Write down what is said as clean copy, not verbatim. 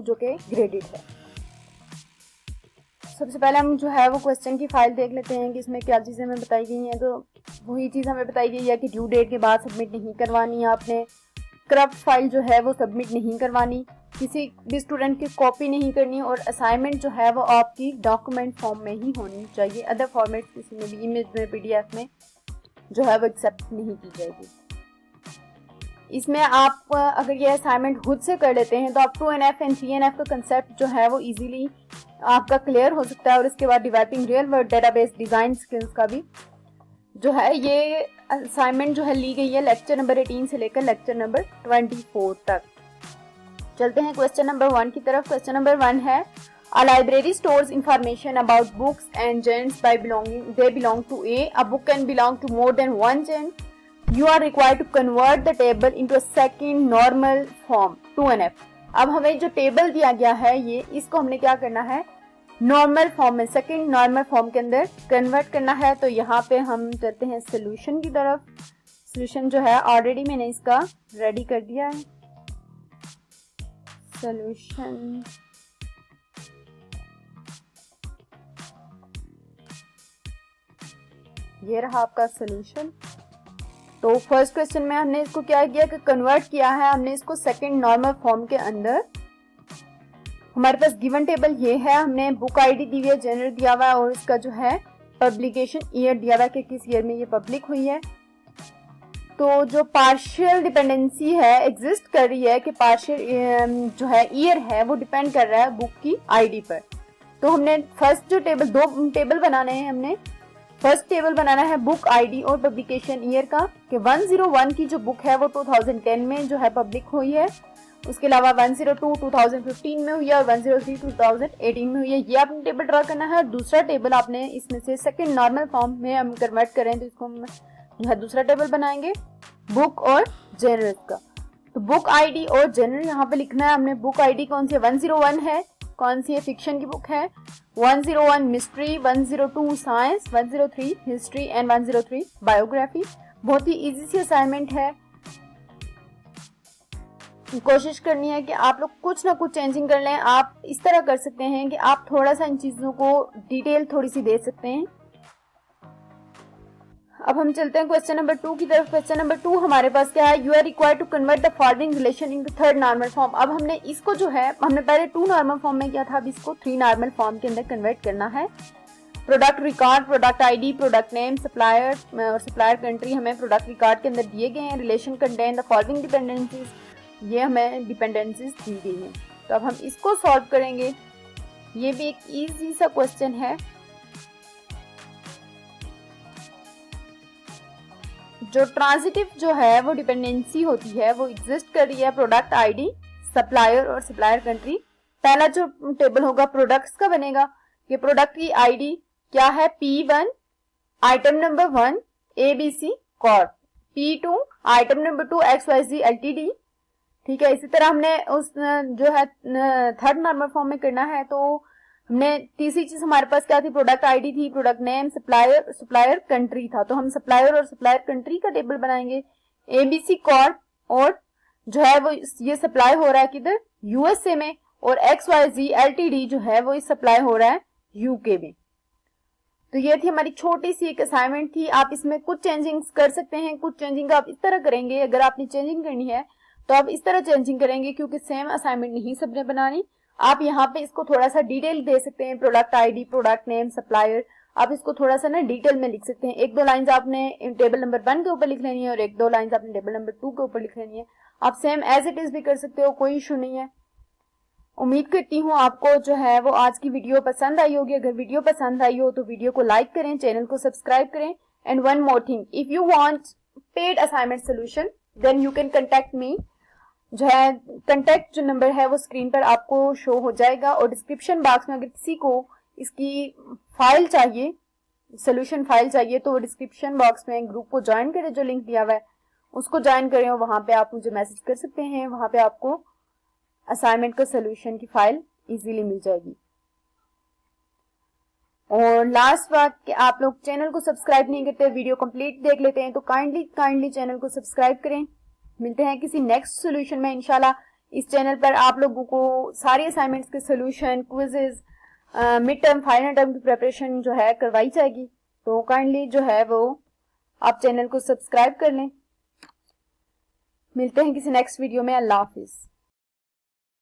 जो कि ग्रेडेड है। सबसे पहले हम जो है वो क्वेश्चन की फाइल देख लेते हैं कि इसमें क्या चीज़ें हमें बताई गई हैं। तो वही चीज़ हमें बताई गई है कि ड्यू डेट के बाद सबमिट नहीं करवानी है आपने, करप्ट फाइल जो है वो सबमिट नहीं करवानी, किसी भी स्टूडेंट की कॉपी नहीं करनी, और असाइनमेंट जो है वो आपकी डॉक्यूमेंट फॉर्म में ही होनी चाहिए। अदर फॉर्मेट किसी में भी, इमेज में, PDF में जो है वो एक्सेप्ट नहीं की जाएगी। इसमें आप अगर ये असाइनमेंट खुद से कर लेते हैं तो आप 2NF एंड 3NF का कंसेप्ट जो है वो इजीली आपका क्लियर हो सकता है। और इसके बाद developing real world database design skills का भी जो है ये असाइनमेंट जो है ली गई है लेक्चर नंबर 18 से लेकर लेक्चर नंबर 24 तक। चलते हैं क्वेश्चन नंबर 1 की तरफ। क्वेश्चन नंबर 1 है, A library stores information about books and genres by they belong to A. A book can belong to more than one genre. You are required to convert the table into a second normal form 2NF. अब हमें जो table दिया गया है ये, इसको हमने क्या करना है, नॉर्मल फॉर्म में, सेकंड नॉर्मल फॉर्म के अंदर कन्वर्ट करना है। तो यहाँ पे हम चलते हैं सोल्यूशन की तरफ। सोल्यूशन जो है ऑलरेडी मैंने इसका रेडी कर दिया है। सोल्यूशन ये रहा आपका सोल्यूशन। तो फर्स्ट क्वेश्चन में हमने इसको क्या किया कि कन्वर्ट किया है हमने इसको सेकंड नॉर्मल फॉर्म के अंदर। हमारे पास गिवन टेबल ये है, हमने बुक आईडी दी हुई है, जनरल दिया हुआ है और इसका जो है पब्लिकेशन ईयर दिया हुआ है कि किस ईयर में ये पब्लिक हुई है। तो जो पार्शियल डिपेंडेंसी है एग्जिस्ट कर रही है कि पार्शियल जो है ईयर है वो डिपेंड कर रहा है बुक की आईडी पर। तो हमने फर्स्ट जो टेबल, दो टेबल बनाने हैं। हमने फर्स्ट टेबल बनाना है बुक आईडी और पब्लिकेशन ईयर का कि 101 की जो बुक है वो 2010 में जो है पब्लिक हुई है। उसके अलावा 102 2015 में हुई है और 103 2018 में हुई है। ये आपने टेबल ड्रा करना है। दूसरा टेबल आपने इसमें से सेकंड नॉर्मल फॉर्म में हम कन्वर्ट करें तो इसको हम जो है दूसरा टेबल बनाएंगे बुक और जनरल का। तो बुक आईडी और जनरल यहाँ पे लिखना है हमने। बुक आईडी कौन सी है, 101 है, कौन सी है, फिक्शन की बुक है। 101 mystery, 102 science, 103 history and 103 biography. बहुत ही इजी सी असाइनमेंट है। कोशिश करनी है कि आप लोग कुछ ना कुछ चेंजिंग कर लें। आप इस तरह कर सकते हैं कि आप थोड़ा सा इन चीजों को डिटेल थोड़ी सी दे सकते हैं। अब हम चलते हैं क्वेश्चन नंबर 2 की तरफ। क्वेश्चन नंबर 2 हमारे पास क्या है, you are required to convert the following relation into third normal form. अब हमने इसको जो है, हमने पहले 2 नॉर्मल फॉर्म में किया था, अब इसको 3 नॉर्मल फॉर्म के अंदर कन्वर्ट करना है। Product record, product ID, product name, supplier और सप्लायर कंट्री हमें प्रोडक्ट रिकॉर्ड के अंदर दिए गए हैं। Relation contain the following dependencies, ये हमें डिपेंडेंसीज दी गई हैं। तो अब हम इसको सॉल्व करेंगे। ये भी एक इजी सा क्वेश्चन है। जो ट्रांजिटिव जो है वो डिपेंडेंसी होती है वो एग्जिस्ट कर रही है प्रोडक्ट आईडी, सप्लायर और सप्लायर कंट्री। पहला जो टेबल होगा प्रोडक्ट्स का बनेगा। ये प्रोडक्ट की आईडी क्या है, P1 item number 1 ABC Corp, P2 item number 2 XYZ LTD। ठीक है, इसी तरह हमने उस जो है थर्ड नॉर्मल फॉर्म में करना है। तो हमने तीसरी चीज हमारे पास क्या थी, प्रोडक्ट आईडी थी, प्रोडक्ट नेम, सप्लायर कंट्री था। तो हम सप्लायर और सप्लायर कंट्री का टेबल बनाएंगे। ABC कॉर्प और जो है वो ये सप्लाई हो रहा है किधर, USA में, और XYZ LTD जो है वो इस सप्लाई हो रहा है UK में। तो ये थी हमारी छोटी सी एक असाइनमेंट थी। आप इसमें कुछ चेंजिंग कर सकते हैं। कुछ चेंजिंग आप इस तरह करेंगे, अगर आपने चेंजिंग करनी है तो आप इस तरह चेंजिंग करेंगे, क्योंकि सेम असाइनमेंट नहीं सबने बनानी। आप यहाँ पे इसको थोड़ा सा डिटेल दे सकते हैं, product ID, product name, supplier, आप इसको थोड़ा सा ना डिटेल में लिख सकते हैं। 1-2 लाइंस आपने टेबल नंबर 1 के ऊपर लिख लेनी है और 1-2 लाइंस आपने टेबल नंबर 2 के ऊपर लिख लेनी है। आप सेम एज इट इज भी कर सकते हो, कोई इशू नहीं है। उम्मीद करती हूँ आपको जो है वो आज की वीडियो पसंद आई होगी। अगर वीडियो पसंद आई हो तो वीडियो को लाइक करें, चैनल को सब्सक्राइब करें। And one more thing, if you want paid assignment solution then you can contact me. जो है कांटेक्ट जो नंबर है वो स्क्रीन पर आपको शो हो जाएगा, और डिस्क्रिप्शन बॉक्स में अगर किसी को इसकी फाइल चाहिए, सोल्यूशन फाइल चाहिए, तो डिस्क्रिप्शन बॉक्स में ग्रुप को ज्वाइन करें, जो लिंक दिया हुआ है उसको ज्वाइन करें और वहां पे आप मुझे मैसेज कर सकते हैं। वहां पे आपको असाइनमेंट का सोल्यूशन की फाइल इजीली मिल जाएगी। और लास्ट बात कि आप लोग चैनल को सब्सक्राइब नहीं करते, वीडियो कंप्लीट देख लेते हैं, तो काइंडली चैनल को सब्सक्राइब करें। मिलते हैं किसी नेक्स्ट सॉल्यूशन में इंशाल्लाह। इस चैनल पर आप लोगों को सारी असाइनमेंट्स के solution, quizzes, mid term, final term की प्रिपरेशन जो है करवाई जाएगी। तो काइंडली जो है वो आप चैनल को सब्सक्राइब कर लें। मिलते हैं किसी नेक्स्ट वीडियो में। अल्लाह हाफिज़।